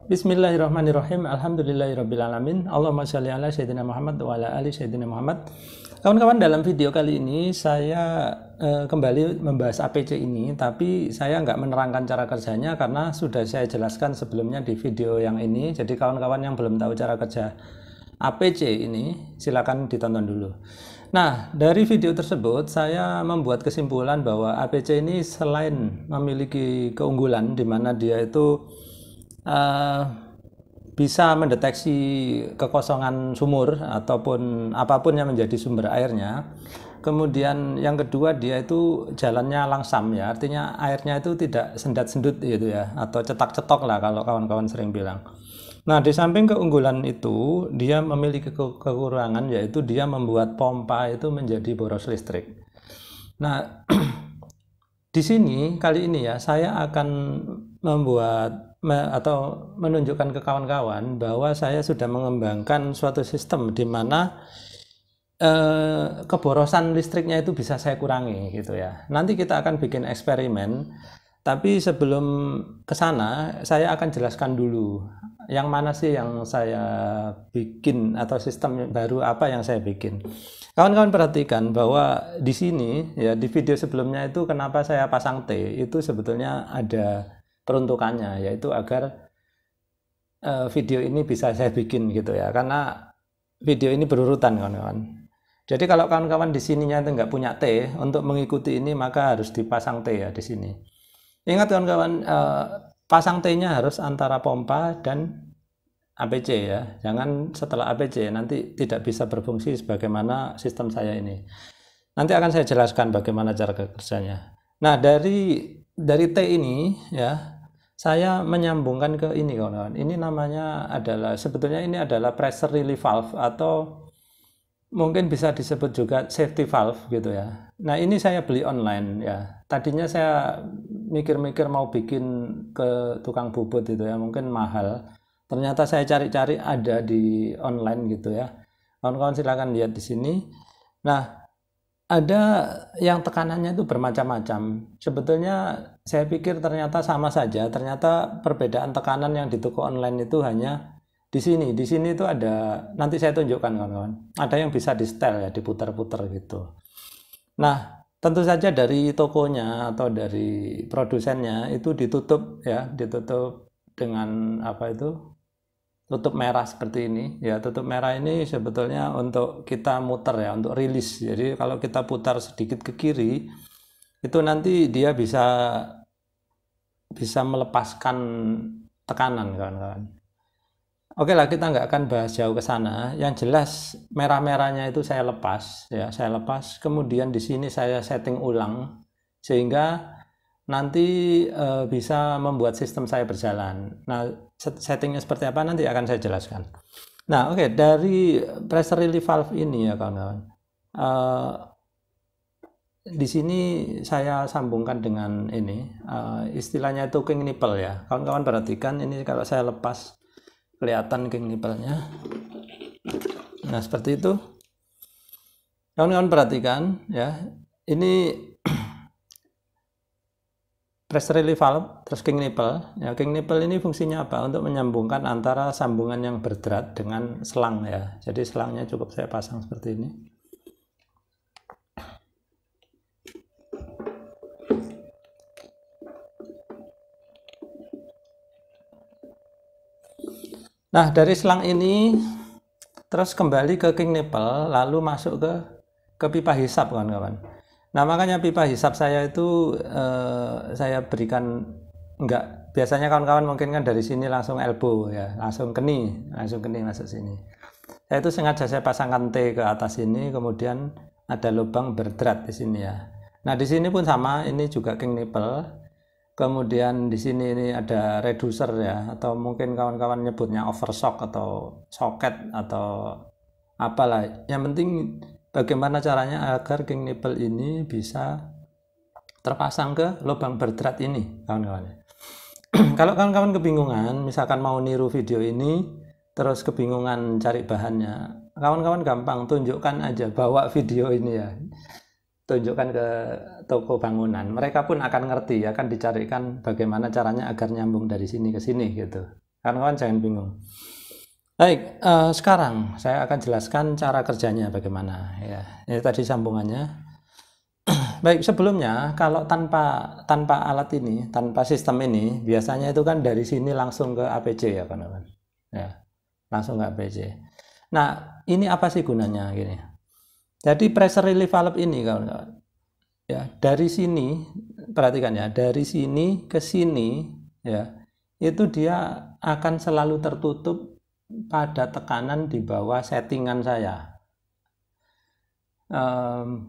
Bismillahirrahmanirrahim. Alhamdulillahirrabbilalamin. Allahumma sholli ala Sayyidina Muhammad wa ala ali Sayyidina Muhammad. Kawan-kawan, dalam video kali ini saya kembali membahas APC ini, tapi saya nggak menerangkan cara kerjanya karena sudah saya jelaskan sebelumnya di video yang ini. Jadi kawan-kawan yang belum tahu cara kerja APC ini, silakan ditonton dulu. Nah, dari video tersebut saya membuat kesimpulan bahwa APC ini selain memiliki keunggulan di mana dia itu bisa mendeteksi kekosongan sumur ataupun apapun yang menjadi sumber airnya. Kemudian yang kedua, dia itu jalannya langsam ya, artinya airnya itu tidak sendat-sendut gitu ya, atau cetak-cetok lah kalau kawan-kawan sering bilang. Nah, di samping keunggulan itu, dia memiliki kekurangan, yaitu dia membuat pompa itu menjadi boros listrik. Nah, di sini kali ini ya saya akan membuat atau menunjukkan ke kawan-kawan bahwa saya sudah mengembangkan suatu sistem di mana keborosan listriknya itu bisa saya kurangi gitu ya. Nanti kita akan bikin eksperimen, tapi sebelum ke sana saya akan jelaskan dulu yang mana sih yang saya bikin atau sistem baru apa yang saya bikin. Kawan-kawan perhatikan bahwa di sini ya, di video sebelumnya itu kenapa saya pasang T, itu sebetulnya ada peruntukannya, yaitu agar video ini bisa saya bikin gitu ya, karena video ini berurutan kawan-kawan. Jadi kalau kawan-kawan di sininya itu nggak punya T untuk mengikuti ini, maka harus dipasang T ya di sini. Ingat kawan-kawan, pasang T-nya harus antara pompa dan APC ya, jangan setelah APC, nanti tidak bisa berfungsi sebagaimana sistem saya ini. Nanti akan saya jelaskan bagaimana cara kerjanya. Nah, dari T ini ya, saya menyambungkan ke ini kawan-kawan. Ini namanya adalah, sebetulnya ini adalah pressure relief valve atau mungkin bisa disebut juga safety valve gitu ya. Nah, ini saya beli online ya. Tadinya saya mikir-mikir mau bikin ke tukang bubut itu ya, mungkin mahal. Ternyata saya cari-cari ada di online gitu ya. Kawan-kawan silakan lihat di sini. Nah, ada yang tekanannya itu bermacam-macam. Sebetulnya saya pikir ternyata sama saja. Ternyata perbedaan tekanan yang di toko online itu hanya di sini. Di sini itu ada, nanti saya tunjukkan kawan-kawan. Ada yang bisa di setel ya, diputar-putar gitu. Nah, tentu saja dari tokonya atau dari produsennya itu ditutup ya, ditutup dengan apa itu? Tutup merah seperti ini ya. Tutup merah ini sebetulnya untuk kita muter ya, untuk rilis. Jadi kalau kita putar sedikit ke kiri itu nanti dia bisa melepaskan tekanan kawan-kawan. Oke lah, kita nggak akan bahas jauh ke sana. Yang jelas merah-merahnya itu saya lepas ya, saya lepas. Kemudian di sini saya setting ulang sehingga nanti bisa membuat sistem saya berjalan. Nah, settingnya seperti apa nanti akan saya jelaskan. Nah, oke, dari pressure relief valve ini ya kawan-kawan, di sini saya sambungkan dengan ini, istilahnya itu king nipple ya. Kawan-kawan perhatikan ini, kalau saya lepas kelihatan king nipple-nya. Nah, seperti itu. Kawan-kawan perhatikan ya, ini pressure relief valve, terus king nipple. Ya, king nipple ini fungsinya apa? Untuk menyambungkan antara sambungan yang berdrat dengan selang ya. Jadi selangnya cukup saya pasang seperti ini. Nah, dari selang ini terus kembali ke king nipple, lalu masuk ke pipa hisap kawan-kawan. Nah, makanya pipa hisap saya itu saya berikan, enggak, biasanya kawan-kawan mungkin kan dari sini langsung elbow ya, langsung keni masuk sini. Saya itu sengaja saya pasangkan T ke atas sini, kemudian ada lubang berdrat di sini ya. Nah, di sini pun sama, ini juga king nipple. Kemudian di sini ini ada reducer ya, atau mungkin kawan-kawan nyebutnya overshock atau socket atau apalah. Yang penting bagaimana caranya agar king nipple ini bisa terpasang ke lubang berdrat ini kawan-kawan. Kalau kawan-kawan kebingungan, misalkan mau niru video ini terus kebingungan cari bahannya, kawan-kawan gampang, tunjukkan aja, bawa video ini ya, tunjukkan ke toko bangunan, mereka pun akan ngerti, akan dicarikan bagaimana caranya agar nyambung dari sini ke sini gitu. Kawan-kawan jangan bingung. Baik, sekarang saya akan jelaskan cara kerjanya bagaimana ya. Ini tadi sambungannya. Baik, sebelumnya kalau tanpa alat ini, tanpa sistem ini, biasanya itu kan dari sini langsung ke APC ya kawan-kawan. Ya, langsung ke APC. Nah, ini apa sih gunanya gini? Jadi pressure relief valve ini kawan-kawan. Ya, dari sini perhatikan ya, dari sini ke sini ya, itu dia akan selalu tertutup pada tekanan di bawah settingan saya.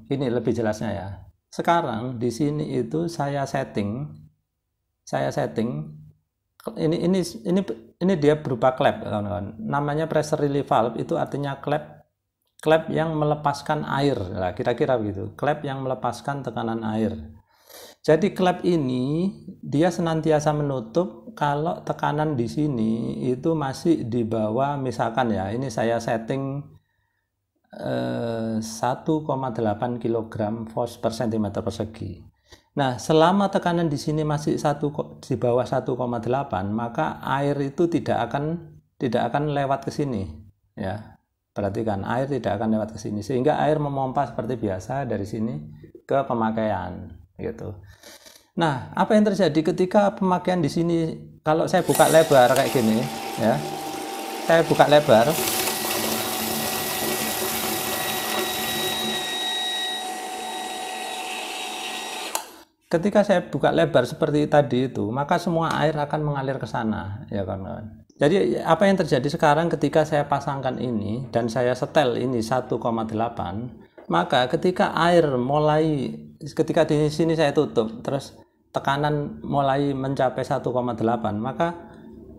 Ini lebih jelasnya ya. Sekarang di sini itu saya setting ini dia berupa klep kawan-kawan. Namanya pressure relief valve, itu artinya klep yang melepaskan air. Nah, kira-kira begitu. Klep yang melepaskan tekanan air. Jadi klep ini dia senantiasa menutup kalau tekanan di sini itu masih di bawah, misalkan ya, ini saya setting 1,8 kg force per cm persegi. Nah, selama tekanan di sini masih di bawah 1,8, maka air itu tidak akan lewat ke sini ya. Perhatikan, air tidak akan lewat ke sini, sehingga air memompa seperti biasa dari sini ke pemakaian gitu. Nah, apa yang terjadi ketika pemakaian di sini, kalau saya buka lebar kayak gini ya. Saya buka lebar. Ketika saya buka lebar seperti tadi itu, maka semua air akan mengalir ke sana, ya kawan-kawan. Jadi apa yang terjadi sekarang ketika saya pasangkan ini dan saya setel ini 1,8, maka ketika ketika di sini saya tutup, terus tekanan mulai mencapai 1,8, maka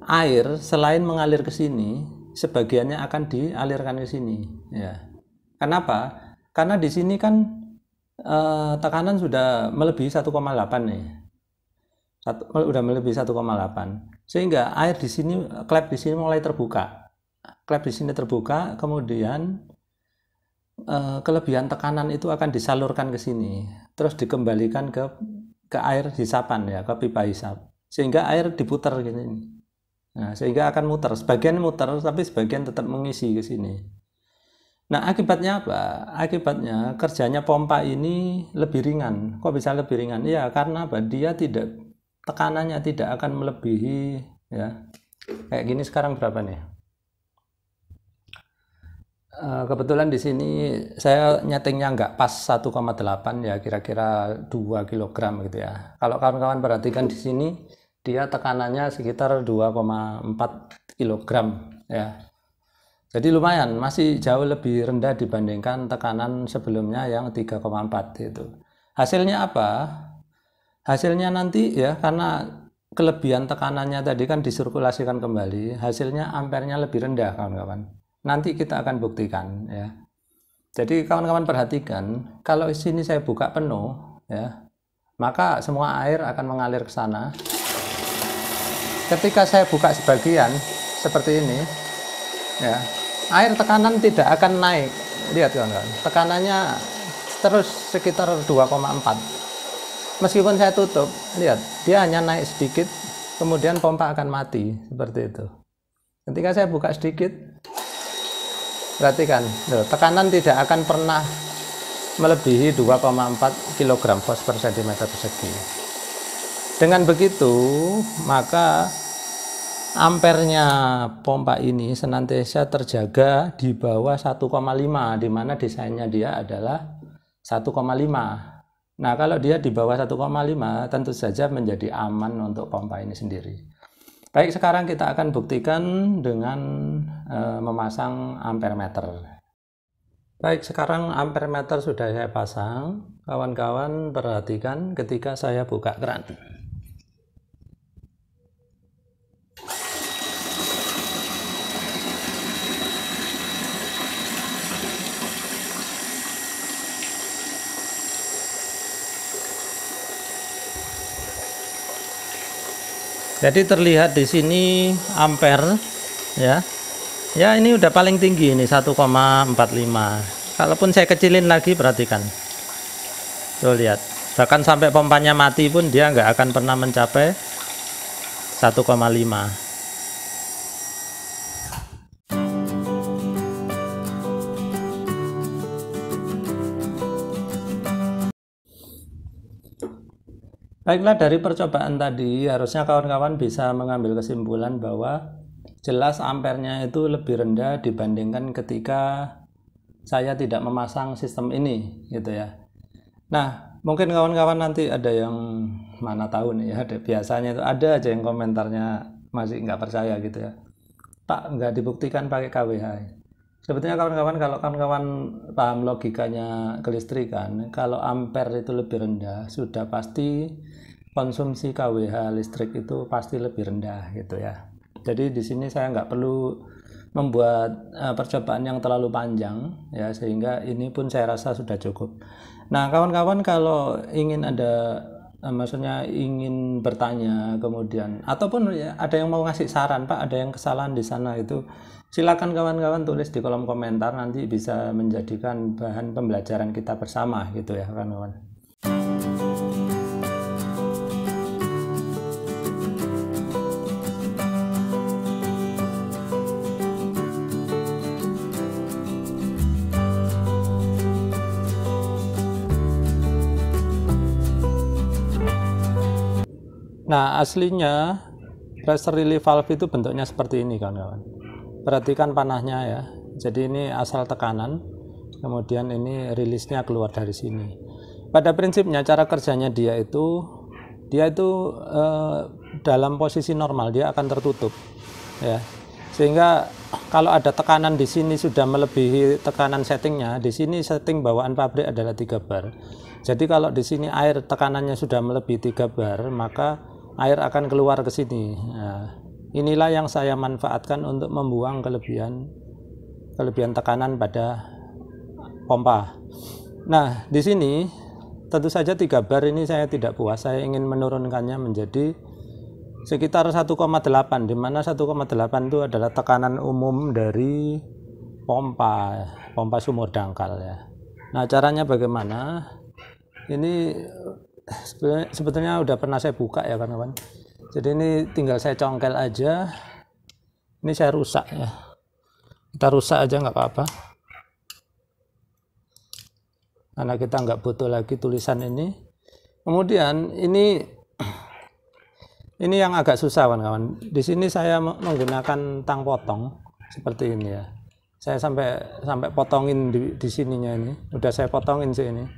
air selain mengalir ke sini, sebagiannya akan dialirkan ke sini, ya. Kenapa? Karena di sini kan tekanan sudah melebihi 1,8 nih. Udah melebihi 1,8. Sehingga air di sini, klep di sini mulai terbuka. Klep di sini terbuka, kemudian kelebihan tekanan itu akan disalurkan ke sini, terus dikembalikan ke air hisapan ya, ke pipa hisap. Sehingga air diputar gini. Nah, sehingga akan muter, sebagian muter tapi sebagian tetap mengisi ke sini. Nah, akibatnya apa? Akibatnya kerjanya pompa ini lebih ringan. Kok bisa lebih ringan? Ya, karena apa? Dia tekanannya tidak akan melebihi ya. Kayak gini sekarang berapa nih? Kebetulan di sini saya nyetingnya nggak pas 1,8 ya, kira-kira 2 kg gitu ya. Kalau kawan-kawan perhatikan di sini, dia tekanannya sekitar 2,4 kg ya. Jadi lumayan, masih jauh lebih rendah dibandingkan tekanan sebelumnya yang 3,4 itu. Hasilnya apa? Hasilnya nanti ya, karena kelebihan tekanannya tadi kan disirkulasikan kembali, hasilnya ampernya lebih rendah kawan-kawan. Nanti kita akan buktikan ya. Jadi kawan-kawan perhatikan, kalau di sini saya buka penuh ya, maka semua air akan mengalir ke sana. Ketika saya buka sebagian seperti ini ya, air tekanan tidak akan naik. Lihat kawan-kawan, tekanannya terus sekitar 2,4. Meskipun saya tutup, lihat, dia hanya naik sedikit, kemudian pompa akan mati, seperti itu. Ketika saya buka sedikit, perhatikan, tekanan tidak akan pernah melebihi 2,4 kg force per cm persegi. Dengan begitu, maka ampernya pompa ini senantiasa terjaga di bawah 1,5, di mana desainnya dia adalah 1,5. Nah, kalau dia di bawah 1,5 tentu saja menjadi aman untuk pompa ini sendiri. Baik, sekarang kita akan buktikan dengan memasang ampermeter. Baik, sekarang ampermeter sudah saya pasang. Kawan-kawan perhatikan ketika saya buka keran. Jadi terlihat di sini ampere ya. Ya, ini udah paling tinggi ini 1,45. Kalaupun saya kecilin lagi, perhatikan. Tuh lihat. Bahkan sampai pompanya mati pun dia nggak akan pernah mencapai 1,5. Baiklah, dari percobaan tadi harusnya kawan-kawan bisa mengambil kesimpulan bahwa jelas ampernya itu lebih rendah dibandingkan ketika saya tidak memasang sistem ini gitu ya. Nah, mungkin kawan-kawan nanti ada yang mana tahu nih ya, biasanya itu ada aja yang komentarnya masih nggak percaya gitu ya. Pak, nggak dibuktikan pakai kWh. Sebetulnya kawan-kawan, kalau kawan-kawan paham logikanya kelistrikan, kalau ampere itu lebih rendah, sudah pasti konsumsi kWh listrik itu pasti lebih rendah gitu ya. Jadi di sini saya nggak perlu membuat percobaan yang terlalu panjang ya, sehingga ini pun saya rasa sudah cukup. Nah, kawan-kawan kalau ingin ada maksudnya ingin bertanya kemudian ataupun ya, ada yang mau ngasih saran, Pak, ada yang kesalahan di sana, itu silakan kawan-kawan tulis di kolom komentar, nanti bisa menjadikan bahan pembelajaran kita bersama gitu ya kawan-kawan. Nah, aslinya pressure relief valve itu bentuknya seperti ini kawan-kawan. Perhatikan panahnya ya. Jadi ini asal tekanan, kemudian ini rilisnya keluar dari sini. Pada prinsipnya cara kerjanya dia itu dalam posisi normal dia akan tertutup ya. Sehingga kalau ada tekanan di sini sudah melebihi tekanan settingnya, di sini setting bawaan pabrik adalah 3 bar. Jadi kalau di sini air tekanannya sudah melebihi 3 bar, maka air akan keluar ke sini. Nah, inilah yang saya manfaatkan untuk membuang kelebihan tekanan pada pompa. Nah, di sini tentu saja 3 bar ini saya tidak puas. Saya ingin menurunkannya menjadi sekitar 1,8, di mana 1,8 itu adalah tekanan umum dari pompa sumur dangkal ya. Nah, caranya bagaimana? Ini sebetulnya udah pernah saya buka ya kawan-kawan. Jadi ini tinggal saya congkel aja. Ini saya rusak ya. Kita rusak aja nggak apa-apa. Karena kita nggak butuh lagi tulisan ini. Kemudian ini yang agak susah kawan-kawan. Di sini saya menggunakan tang potong seperti ini ya. Saya sampai potongin di sininya ini. Udah saya potongin sih ini.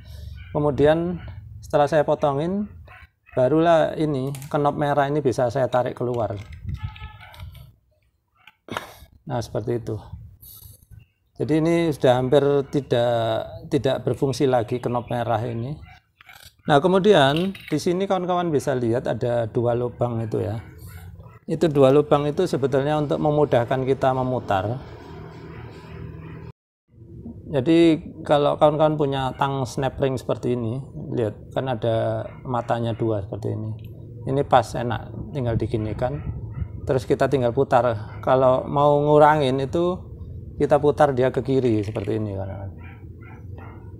Kemudian setelah saya potongin, barulah ini knob merah ini bisa saya tarik keluar. Nah, seperti itu. Jadi ini sudah hampir tidak berfungsi lagi knob merah ini. Nah, kemudian di sini kawan-kawan bisa lihat ada 2 lubang itu ya. Itu 2 lubang itu sebetulnya untuk memudahkan kita memutar. Jadi kalau kawan-kawan punya tang snap ring seperti ini, lihat kan ada matanya 2 seperti ini. Ini pas, enak, tinggal diginikan. Terus kita tinggal putar. Kalau mau ngurangin itu kita putar dia ke kiri seperti ini kawan-kawan.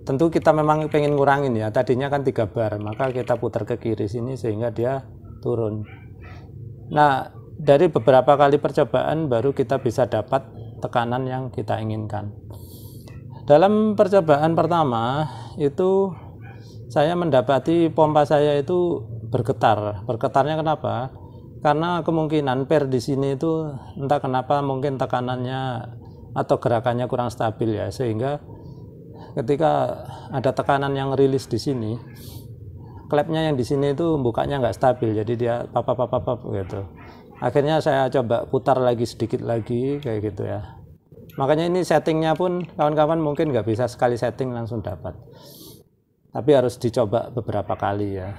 Tentu kita memang pengen ngurangin ya. Tadinya kan 3 bar, maka kita putar ke kiri sini sehingga dia turun. Nah, dari beberapa kali percobaan baru kita bisa dapat tekanan yang kita inginkan. Dalam percobaan pertama itu saya mendapati pompa saya itu bergetar. Bergetarnya kenapa? Karena kemungkinan per di sini itu entah kenapa mungkin tekanannya atau gerakannya kurang stabil ya, sehingga ketika ada tekanan yang rilis di sini, klepnya yang di sini itu bukanya nggak stabil, jadi dia pap gitu. Akhirnya saya coba putar lagi sedikit lagi kayak gitu ya. Makanya ini settingnya pun kawan-kawan mungkin nggak bisa sekali setting langsung dapat, tapi harus dicoba beberapa kali ya.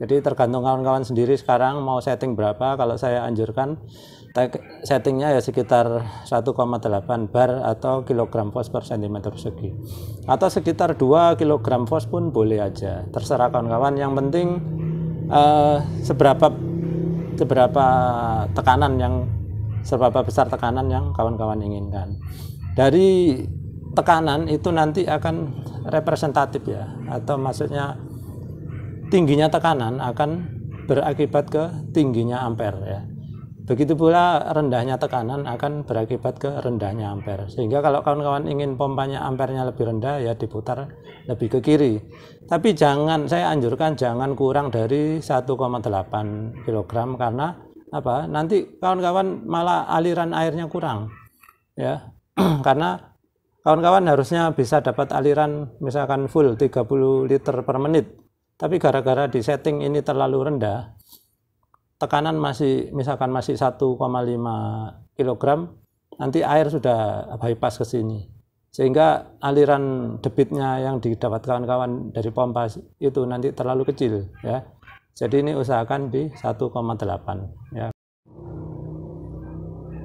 Jadi tergantung kawan-kawan sendiri sekarang mau setting berapa. Kalau saya anjurkan settingnya ya sekitar 1,8 bar atau kilogram fos per cm persegi, atau sekitar 2 kg fos pun boleh aja, terserah kawan-kawan. Yang penting seberapa besar tekanan yang kawan-kawan inginkan. Dari tekanan itu nanti akan representatif ya, atau maksudnya tingginya tekanan akan berakibat ke tingginya ampere ya. Begitu pula rendahnya tekanan akan berakibat ke rendahnya ampere. Sehingga kalau kawan-kawan ingin pompanya ampernya lebih rendah, ya diputar lebih ke kiri. Tapi jangan, saya anjurkan jangan kurang dari 1,8 kg, karena apa? Nanti kawan-kawan malah aliran airnya kurang. Ya. Karena kawan-kawan harusnya bisa dapat aliran misalkan full 30 liter per menit. Tapi gara-gara di setting ini terlalu rendah, tekanan misalkan masih 1,5 kg, nanti air sudah bypass ke sini, sehingga aliran debitnya yang didapat kawan-kawan dari pompa itu nanti terlalu kecil, ya. Jadi ini usahakan di 1,8, ya.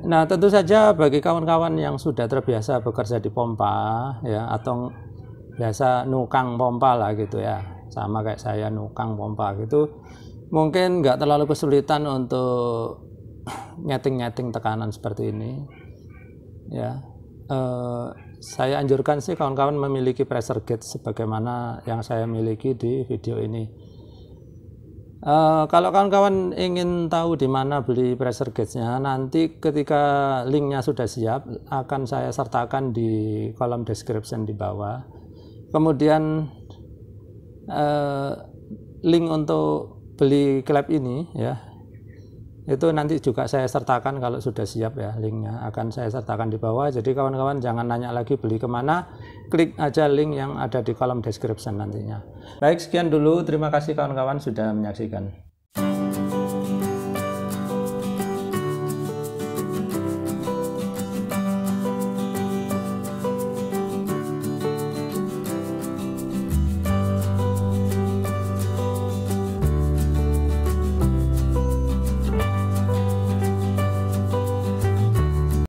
Nah, tentu saja bagi kawan-kawan yang sudah terbiasa bekerja di pompa, ya, atau biasa nukang pompa lah gitu ya, sama kayak saya nukang pompa gitu, mungkin nggak terlalu kesulitan untuk nyeting-nyeting tekanan seperti ini, ya. Saya anjurkan sih kawan-kawan memiliki pressure gauge sebagaimana yang saya miliki di video ini. Kalau kawan-kawan ingin tahu di mana beli pressure gauge-nya, nanti ketika linknya sudah siap akan saya sertakan di kolom description di bawah. Kemudian link untuk beli klep ini, ya, itu nanti juga saya sertakan kalau sudah siap, ya, linknya akan saya sertakan di bawah. Jadi kawan-kawan jangan nanya lagi beli kemana, klik aja link yang ada di kolom description nantinya. Baik, sekian dulu, terima kasih kawan-kawan sudah menyaksikan.